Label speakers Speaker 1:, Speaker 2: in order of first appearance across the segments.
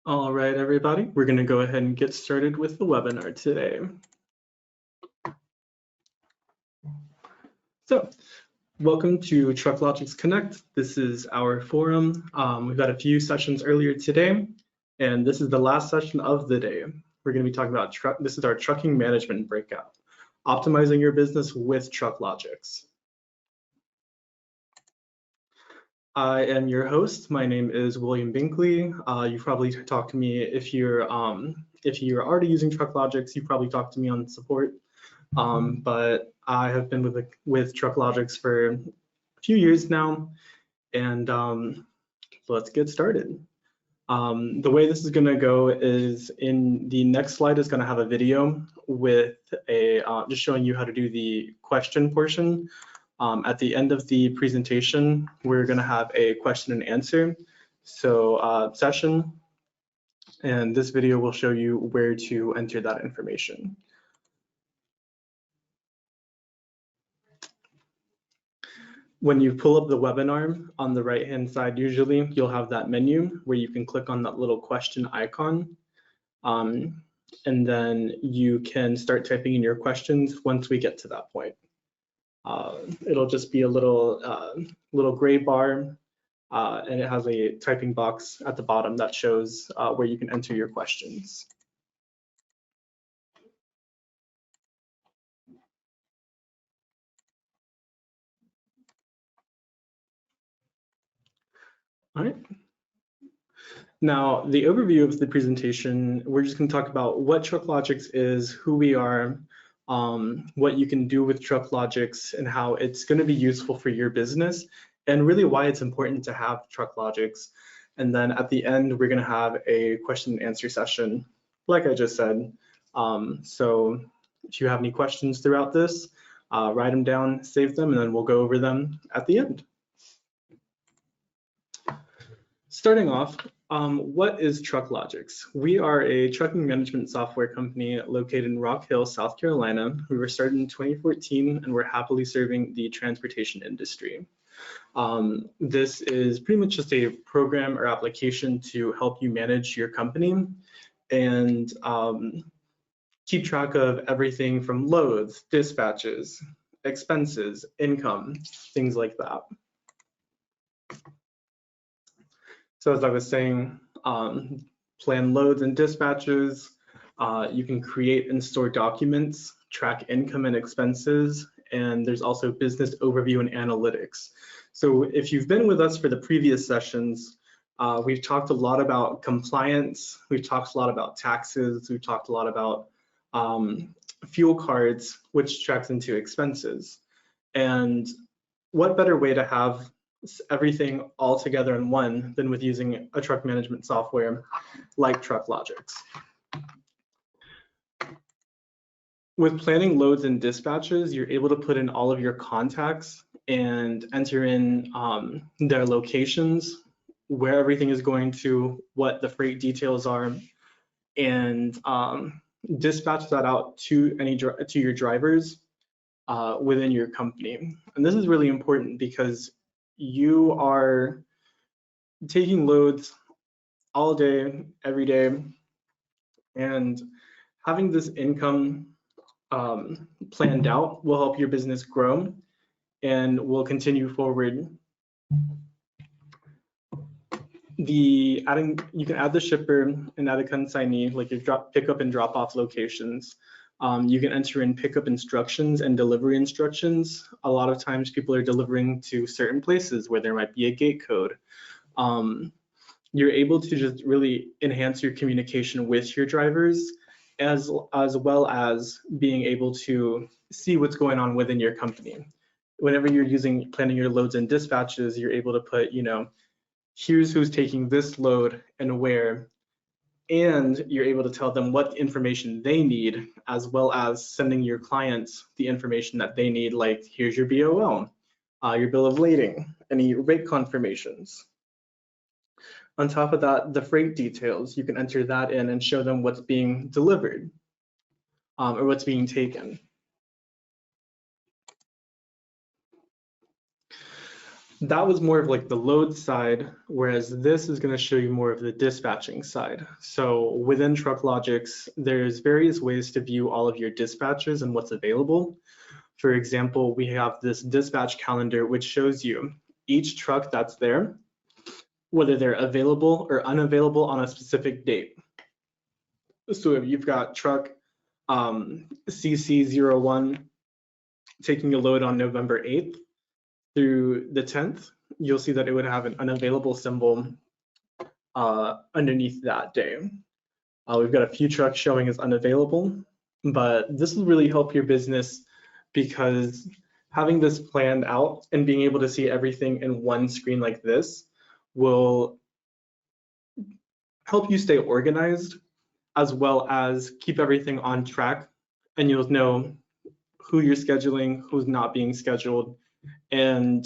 Speaker 1: All right, everybody, we're going to go ahead and get started with the webinar today. So, welcome to TruckLogicsCONNECT. This is our forum. We've got a few sessions earlier today, and this is the last session of the day. We're going to be talking about this is our trucking management breakout, optimizing your business with TruckLogics. I am your host. My name is William Binkley. You probably talked to me if you're already using TruckLogics. You probably talked to me on support. But I have been with TruckLogics for a few years now, and let's get started. The way this is going to go is in the next slide is going to have a video with a just showing you how to do the question portion. At the end of the presentation, we're going to have a question and answer session, and this video will show you where to enter that information. When you pull up the webinar on the right-hand side, usually you'll have that menu where you can click on that little question icon, and then you can start typing in your questions once we get to that point. It'll just be a little gray bar, and it has a typing box at the bottom that shows where you can enter your questions. All right. Now, the overview of the presentation, we're just going to talk about what TruckLogics is, who we are, what you can do with TruckLogics, and how it's going to be useful for your business, and really why it's important to have TruckLogics. And then at the end, we're going to have a question and answer session, like I just said. So if you have any questions throughout this, write them down, save them, and then we'll go over them at the end. Starting off, what is TruckLogics? We are a trucking management software company located in Rock Hill, South Carolina. We were started in 2014, and we're happily serving the transportation industry. This is pretty much just a program or application to help you manage your company and keep track of everything from loads, dispatches, expenses, income, things like that. So as I was saying, plan loads and dispatches. You can create and store documents, track income and expenses, and there's also business overview and analytics. So if you've been with us for the previous sessions, we've talked a lot about compliance, we've talked a lot about taxes, we've talked a lot about fuel cards, which tracks into expenses. And what better way to have everything all together in one than with using a truck management software like TruckLogics. With planning loads and dispatches, you're able to put in all of your contacts and enter in their locations, where everything is going to, what the freight details are, and dispatch that out to your drivers within your company. And this is really important because you are taking loads all day, every day, and having this income planned out will help your business grow and will continue forward. You can add the shipper and add a consignee, like your pickup and drop off locations. You can enter in pickup instructions and delivery instructions. A lot of times people are delivering to certain places where there might be a gate code. You're able to just really enhance your communication with your drivers, as well as being able to see what's going on within your company. Whenever you're planning your loads and dispatches, you're able to put, here's who's taking this load and where, and you're able to tell them what information they need, as well as sending your clients the information that they need, like here's your BOL, your bill of lading, any rate confirmations. On top of that, the freight details, you can enter that in and show them what's being delivered or what's being taken. That was more of like the load side, whereas this is going to show you more of the dispatching side. So within TruckLogics, there's various ways to view all of your dispatches and what's available. For example, we have this dispatch calendar, which shows you each truck that's there, whether they're available or unavailable on a specific date. So if you've got truck CC01 taking a load on November 8th through the 10th, you'll see that it would have an unavailable symbol underneath that day. We've got a few trucks showing as unavailable, but this will really help your business because having this planned out and being able to see everything in one screen like this will help you stay organized, as well as keep everything on track, and you'll know who you're scheduling, who's not being scheduled. And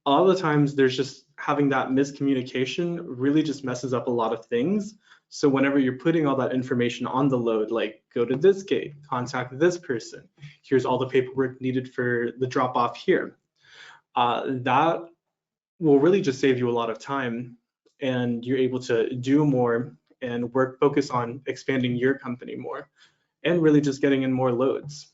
Speaker 1: a lot of the times there's just having that miscommunication really just messes up a lot of things. So whenever you're putting all that information on the load, like go to this gate, contact this person, here's all the paperwork needed for the drop off here, that will really just save you a lot of time, and you're able to do more and focus on expanding your company more and really just getting in more loads.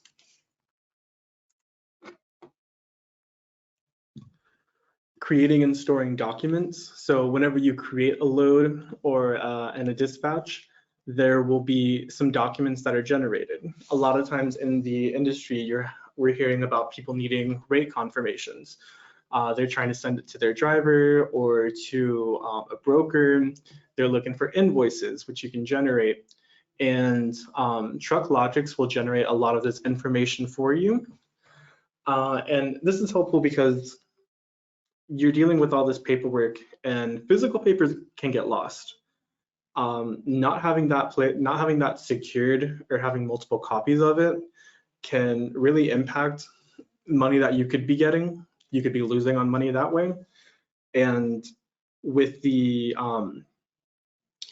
Speaker 1: Creating and storing documents. So whenever you create a load or and a dispatch, there will be some documents that are generated. A lot of times in the industry, we're hearing about people needing rate confirmations. They're trying to send it to their driver or to a broker. They're looking for invoices, which you can generate. And TruckLogics will generate a lot of this information for you. And this is helpful because you're dealing with all this paperwork, and physical papers can get lost. Not having that secured or having multiple copies of it can really impact money that you could be getting. You could be losing on money that way. And with having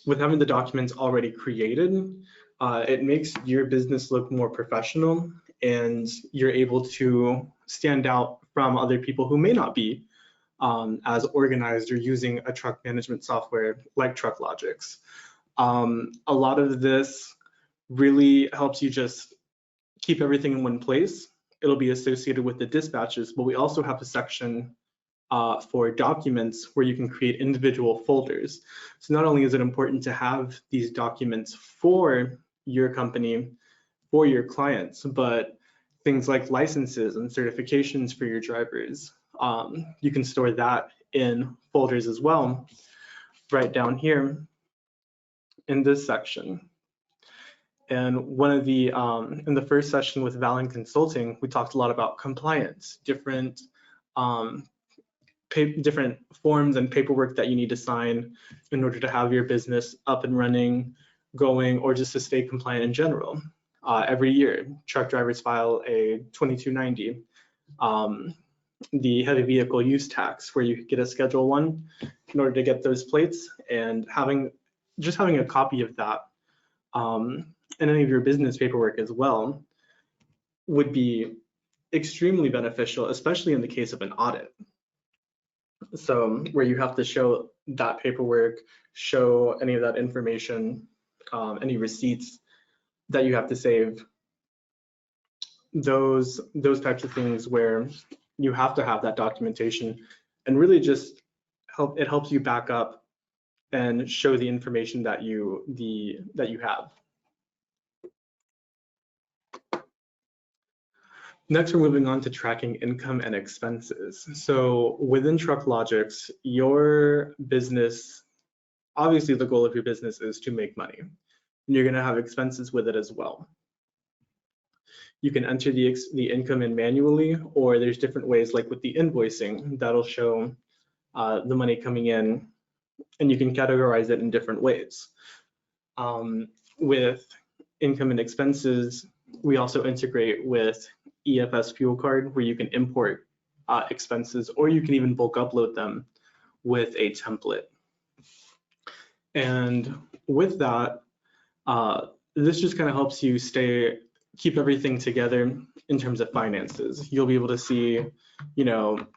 Speaker 1: the documents already created, it makes your business look more professional, and you're able to stand out from other people who may not be as organized or using a truck management software like TruckLogics. A lot of this really helps you just keep everything in one place. It'll be associated with the dispatches, but we also have a section for documents where you can create individual folders. So not only is it important to have these documents for your company, for your clients, but things like licenses and certifications for your drivers, you can store that in folders as well, right down here in this section. And one of the, in the first session with Valen Consulting, we talked a lot about compliance, different forms and paperwork that you need to sign in order to have your business up and running, going, or just to stay compliant in general. Every year, truck drivers file a 2290, the heavy vehicle use tax, where you get a Schedule 1 in order to get those plates, and having a copy of that and any of your business paperwork as well would be extremely beneficial, especially in the case of an audit. So where you have to show that paperwork, show any of that information, any receipts that you have to save, those types of things where you have to have that documentation, and really just helps you back up and show the information that you have. Next, we're moving on to tracking income and expenses. So within TruckLogics, your business, obviously the goal of your business is to make money, and you're going to have expenses with it as well. You can enter the income in manually, or there's different ways, like with the invoicing, that'll show the money coming in, and you can categorize it in different ways. With income and expenses, we also integrate with EFS Fuel Card, where you can import expenses, or you can even bulk upload them with a template. And with that, this just kind of helps you keep everything together in terms of finances. You'll be able to see,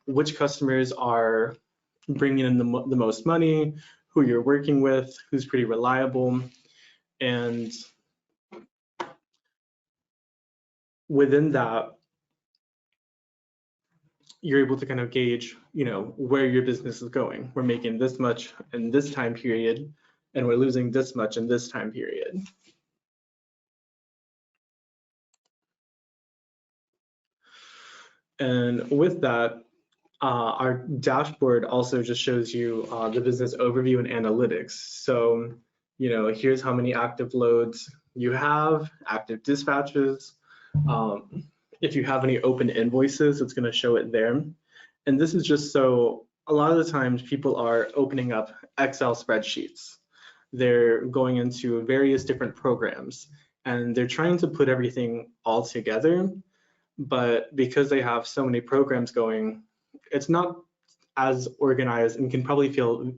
Speaker 1: which customers are bringing in the most money, who you're working with, who's pretty reliable, and within that, you're able to kind of gauge, where your business is going. We're making this much in this time period, and we're losing this much in this time period. And with that, our dashboard also just shows you the business overview and analytics. So, here's how many active loads you have, active dispatches. If you have any open invoices, it's going to show it there. And this is just so a lot of the times people are opening up Excel spreadsheets. They're going into various different programs and they're trying to put everything all together. But because they have so many programs going, it's not as organized and can probably feel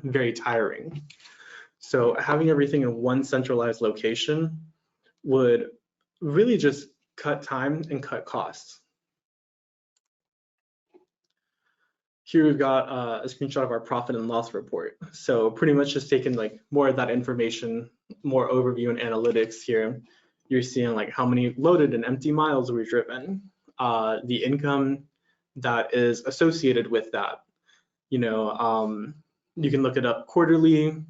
Speaker 1: very tiring. So having everything in one centralized location would really just cut time and cut costs. Here we've got a screenshot of our profit and loss report. So pretty much just taking like more of that information, more overview and analytics here. You're seeing like how many loaded and empty miles we've driven, the income that is associated with that. You can look it up quarterly.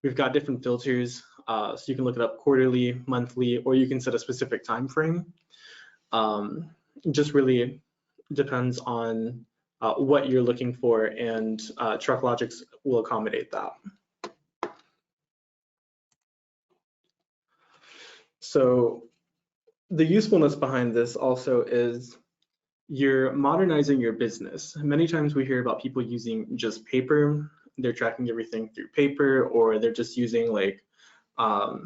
Speaker 1: We've got different filters, so you can look it up quarterly, monthly, or you can set a specific time frame. Just really depends on what you're looking for, and TruckLogics will accommodate that. So the usefulness behind this also is you're modernizing your business. Many times we hear about people using just paper. They're tracking everything through paper, or they're just using like a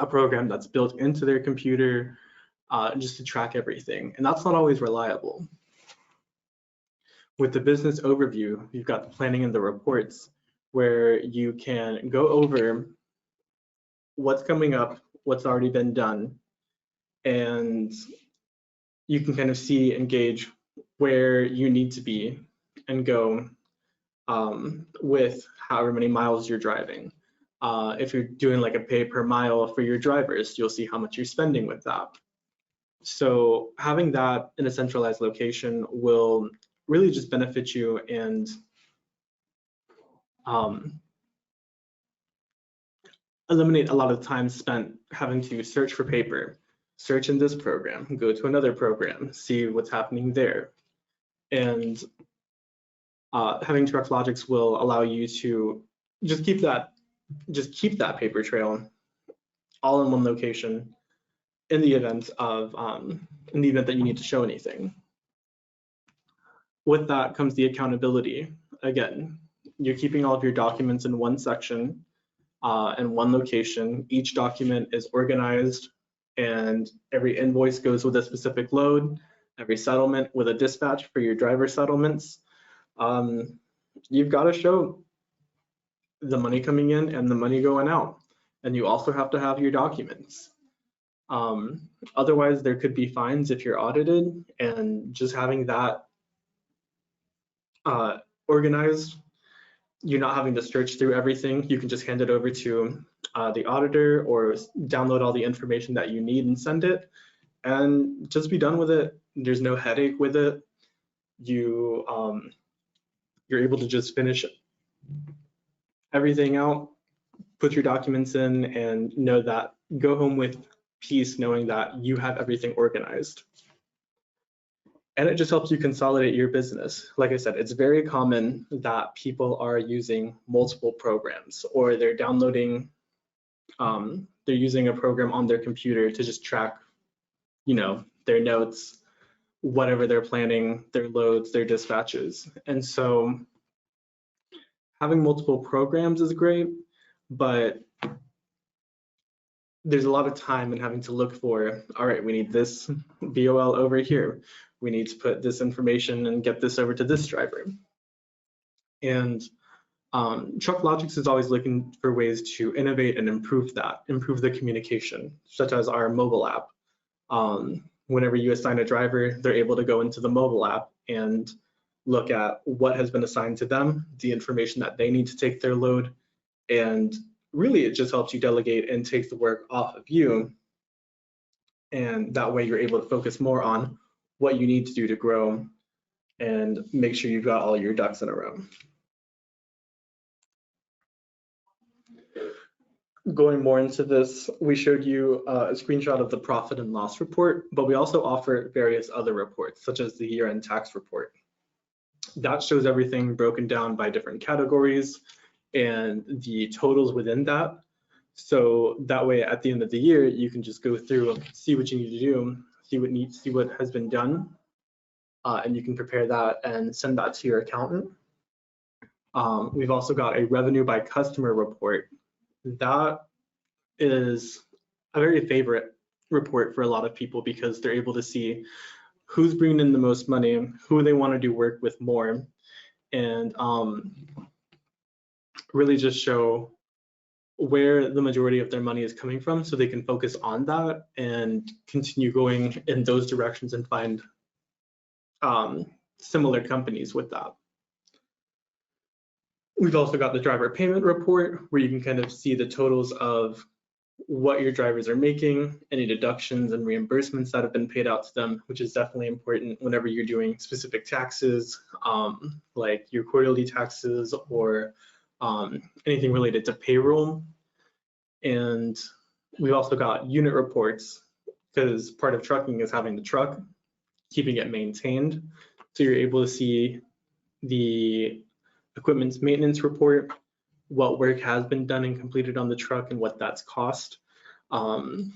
Speaker 1: program that's built into their computer just to track everything. And that's not always reliable. With the business overview, you've got the planning and the reports where you can go over what's coming up, what's already been done, and you can kind of see and gauge where you need to be and go with however many miles you're driving. If you're doing like a pay per mile for your drivers, you'll see how much you're spending with that. So having that in a centralized location will really just benefit you and eliminate a lot of time spent having to search for paper, search in this program, go to another program, see what's happening there. And having TruckLogics will allow you to just keep that paper trail all in one location in the event that you need to show anything. With that comes the accountability. Again, you're keeping all of your documents in one section, in one location. Each document is organized and every invoice goes with a specific load, every settlement with a dispatch for your driver settlements. You've got to show the money coming in and the money going out. And you also have to have your documents. Otherwise, there could be fines if you're audited, and just having that organized, you're not having to search through everything. You can just hand it over to the auditor or download all the information that you need and send it, and just be done with it. There's no headache with it. You're able to just finish everything out, put your documents in, and go home with peace knowing that you have everything organized. And it just helps you consolidate your business. Like I said, it's very common that people are using multiple programs, or they're downloading, they're using a program on their computer to just track, their notes, whatever they're planning, their loads, their dispatches. And so having multiple programs is great, but there's a lot of time in having to look for, all right, we need this VOL over here. We need to put this information and get this over to this driver. And TruckLogics is always looking for ways to innovate and improve the communication, such as our mobile app. Whenever you assign a driver, they're able to go into the mobile app and look at what has been assigned to them, the information that they need to take their load, and really it just helps you delegate and take the work off of you. And that way you're able to focus more on what you need to do to grow and make sure you've got all your ducks in a row. Going more into this, we showed you a screenshot of the profit and loss report, but we also offer various other reports, such as the year-end tax report. That shows everything broken down by different categories and the totals within that. So that way, at the end of the year, you can just go through, see what you need to do, see what has been done, and you can prepare that and send that to your accountant. We've also got a revenue by customer report. That is a very favorite report for a lot of people because they're able to see who's bringing in the most money, who they want to do work with more, and really just show where the majority of their money is coming from so they can focus on that and continue going in those directions and find similar companies with that. We've also got the driver payment report where you can kind of see the totals of what your drivers are making, any deductions and reimbursements that have been paid out to them, which is definitely important whenever you're doing specific taxes, like your quarterly taxes or anything related to payroll. And we've also got unit reports because part of trucking is having the truck, keeping it maintained. So you're able to see the equipment's maintenance report, what work has been done and completed on the truck and what that's cost. The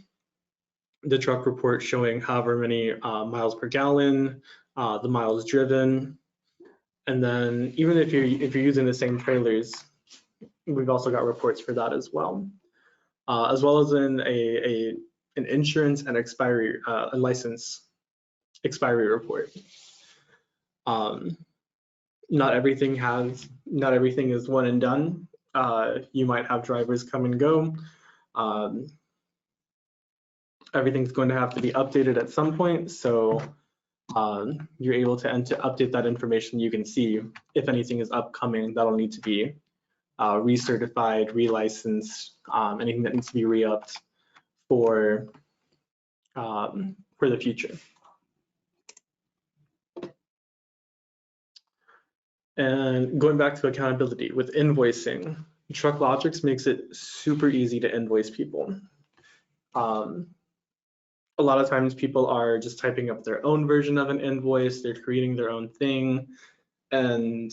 Speaker 1: truck report showing however many miles per gallon, the miles driven. And then even if you're using the same trailers, we've also got reports for that as well as in an insurance and expiry, a license expiry report. Not everything is one and done. You might have drivers come and go. Everything's going to have to be updated at some point, so you're able to update that information. You can see if anything is upcoming that'll need to be recertified, relicensed, anything that needs to be re-upped for the future. And going back to accountability with invoicing, TruckLogics makes it super easy to invoice people. A lot of times people are just typing up their own version of an invoice, they're creating their own thing, and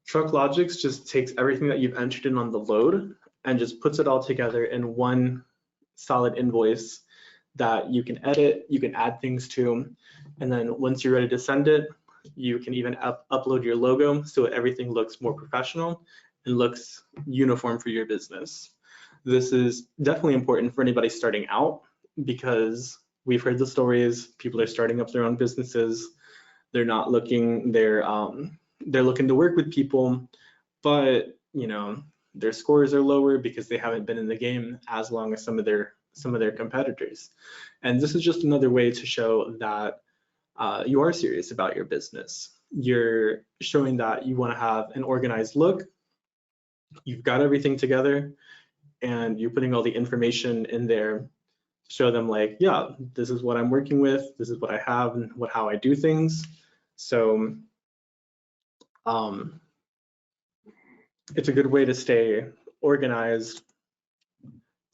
Speaker 1: TruckLogics just takes everything that you've entered in on the load and just puts it all together in one solid invoice that you can edit, you can add things to, and then once you're ready to send it, you can even upload your logo so everything looks more professional and looks uniform for your business. This is definitely important for anybody starting out because we've heard the stories, people are starting up their own businesses, they're not looking, they're looking to work with people, but you know, their scores are lower because they haven't been in the game as long as some of their competitors. And this is just another way to show that you are serious about your business. You're showing that you want to have an organized look, you've got everything together, and you're putting all the information in there to show them like, yeah, this is what I'm working with, this is what I have and how I do things. So it's a good way to stay organized.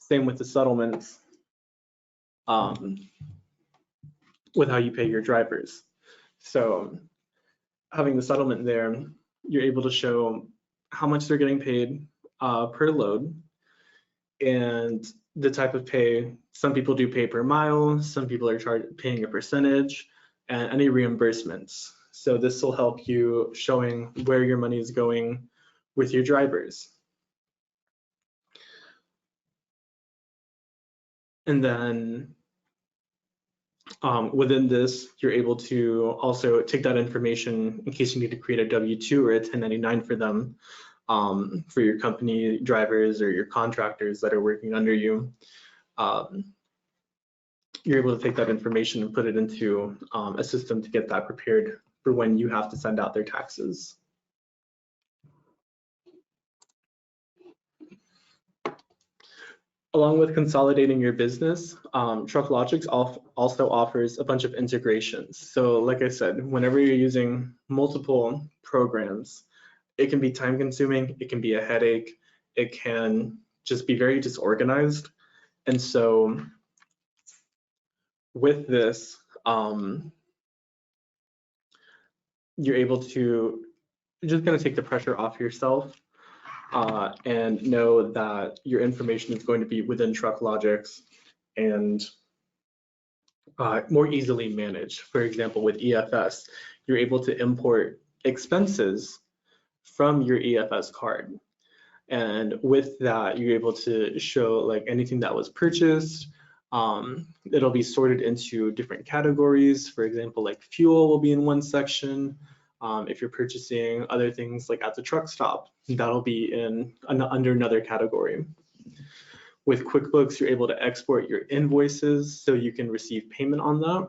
Speaker 1: Same with the settlements, with how you pay your drivers. So having the settlement there, you're able to show how much they're getting paid per load and the type of pay. Some people do pay per mile, some people are paying a percentage, and any reimbursements. So this will help you showing where your money is going with your drivers. And then within this, you're able to also take that information in case you need to create a W-2 or a 1099 for them, for your company drivers or your contractors that are working under you. You're able to take that information and put it into a system to get that prepared for when you have to send out their taxes. Along with consolidating your business, TruckLogics also offers a bunch of integrations. So like I said, whenever you're using multiple programs, it can be time consuming, it can be a headache, it can just be very disorganized. And so with this, you're able to just kind of take the pressure off yourself and know that your information is going to be within TruckLogics and more easily managed. For example, with EFS, you're able to import expenses from your EFS card. And with that, you're able to show like anything that was purchased. It'll be sorted into different categories. For example, like fuel will be in one section. If you're purchasing other things like at the truck stop, that'll be in under another category. With QuickBooks, you're able to export your invoices so you can receive payment on that.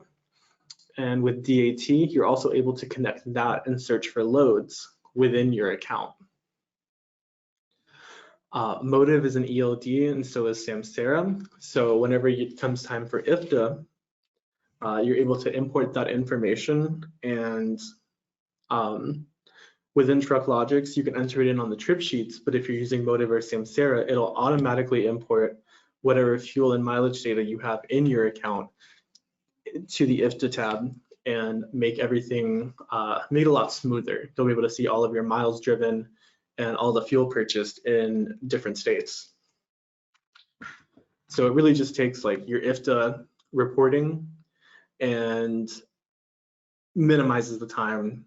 Speaker 1: And with DAT, you're also able to connect that and search for loads within your account. Motive is an ELD and so is Samsara. So whenever it comes time for IFTA, you're able to import that information and within TruckLogics, you can enter it in on the trip sheets, but if you're using Motive or Samsara, it'll automatically import whatever fuel and mileage data you have in your account to the IFTA tab and make everything, make it a lot smoother. You'll be able to see all of your miles driven and all the fuel purchased in different states. So it really just takes like your IFTA reporting and minimizes the time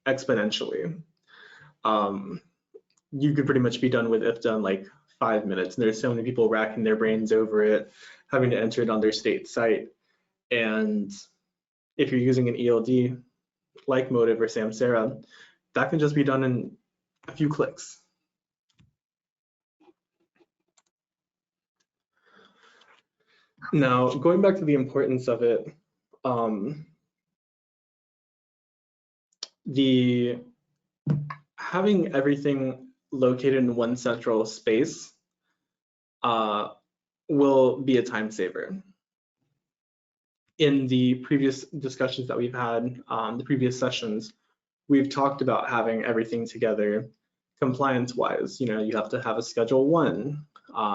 Speaker 1: exponentially. You could pretty much be done with IFTA in like 5 minutes. And there's so many people racking their brains over it, having to enter it on their state site. And if you're using an ELD like Motive or Samsara, that can just be done in a few clicks. Now, going back to the importance of it, having everything located in one central space will be a time saver. In the previous discussions that we've had, the previous sessions, we've talked about having everything together compliance-wise. You know, you have to have a Schedule 1.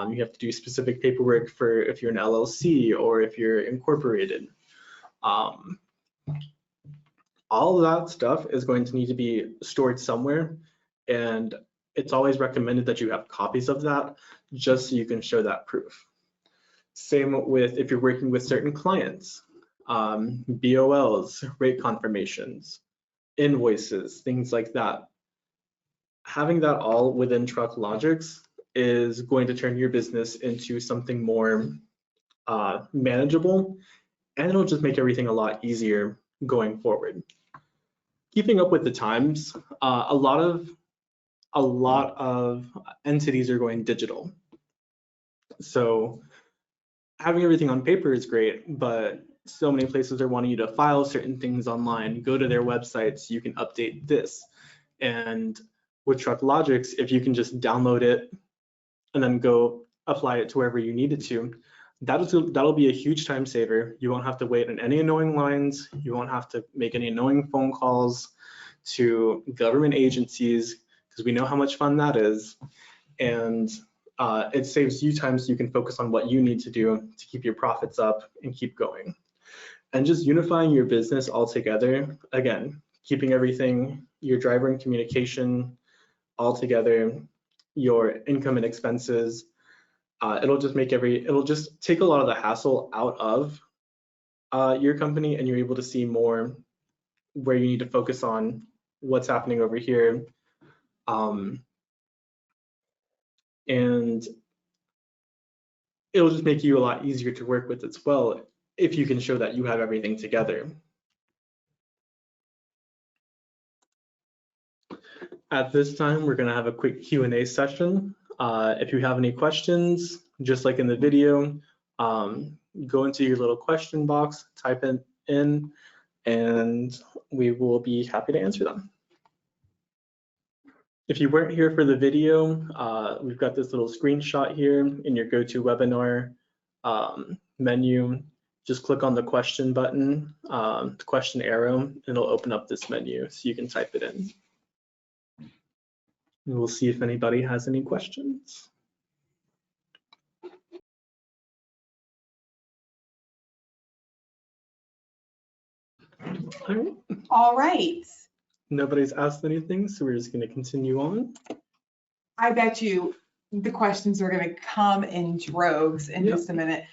Speaker 1: You have to do specific paperwork for if you're an LLC or if you're incorporated. All of that stuff is going to need to be stored somewhere, and it's always recommended that you have copies of that just so you can show that proof. Same with if you're working with certain clients, BOLs, rate confirmations, invoices, things like that. Having that all within TruckLogics is going to turn your business into something more manageable, and it'll just make everything a lot easier going forward. Keeping up with the times, a lot of entities are going digital. So having everything on paper is great, but so many places are wanting you to file certain things online. Go to their websites, you can update this. And with TruckLogics, if you can just download it and then go apply it to wherever you need it to, that'll be a huge time saver. You won't have to wait in any annoying lines. You won't have to make any annoying phone calls to government agencies, because we know how much fun that is. And it saves you time so you can focus on what you need to do to keep your profits up and keep going. And just unifying your business all together, again, keeping everything, your driver and communication all together, your income and expenses, it'll just take a lot of the hassle out of your company, and you're able to see more where you need to focus on what's happening over here. And it'll just make you a lot easier to work with as well if you can show that you have everything together. At this time, we're going to have a quick Q&A session. If you have any questions, just like in the video, go into your little question box, type it in, and we will be happy to answer them. If you weren't here for the video, we've got this little screenshot here in your GoToWebinar menu. Just click on the question button, the question arrow, and it'll open up this menu so you can type it in. And we'll see if anybody has any questions. All right.
Speaker 2: All right.
Speaker 1: Nobody's asked anything, so we're just going to continue on.
Speaker 2: I bet you the questions are going to come in droves in just a minute.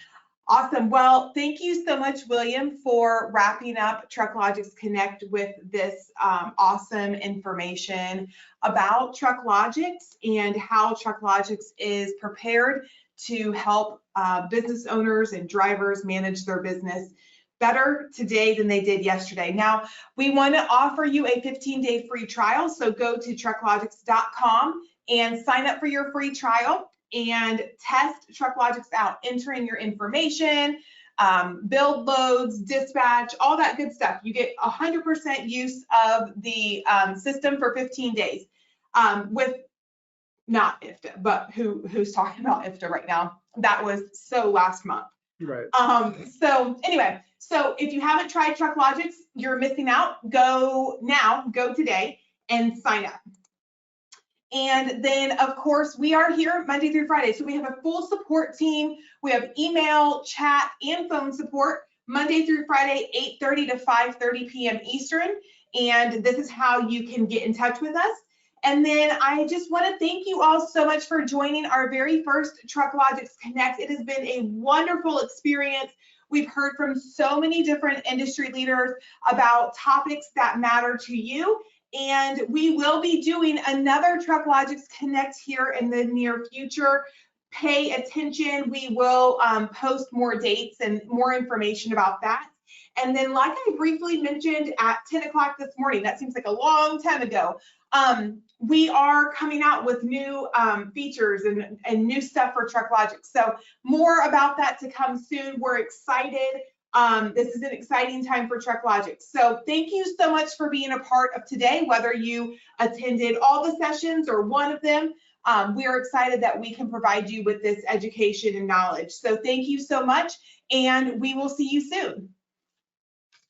Speaker 2: Awesome. Well, thank you so much, William, for wrapping up TruckLogics Connect with this awesome information about TruckLogics and how TruckLogics is prepared to help business owners and drivers manage their business better today than they did yesterday. Now, we want to offer you a 15-day free trial, so go to TruckLogics.com and sign up for your free trial and test TruckLogics out, enter in your information, build loads, dispatch, all that good stuff. You get 100% use of the system for 15 days with not IFTA, but who's talking about IFTA right now? That was so last month.
Speaker 1: Right.
Speaker 2: So anyway, so if you haven't tried TruckLogics, you're missing out. Go now, go today, and sign up. And then, of course, we are here Monday through Friday. So we have a full support team. We have email, chat, and phone support Monday through Friday, 8:30 to 5:30 p.m. Eastern. And this is how you can get in touch with us. And then I just want to thank you all so much for joining our very first TruckLogics Connect. It has been a wonderful experience. We've heard from so many different industry leaders about topics that matter to you. And we will be doing another TruckLogics Connect here in the near future. Pay attention. We will post more dates and more information about that. And then, like I briefly mentioned at 10 o'clock this morning, that seems like a long time ago, we are coming out with new features and new stuff for TruckLogics. So more about that to come soon. We're excited. This is an exciting time for TruckLogics. So thank you so much for being a part of today, whether you attended all the sessions or one of them. We are excited that we can provide you with this education and knowledge. So thank you so much, and we will see you soon.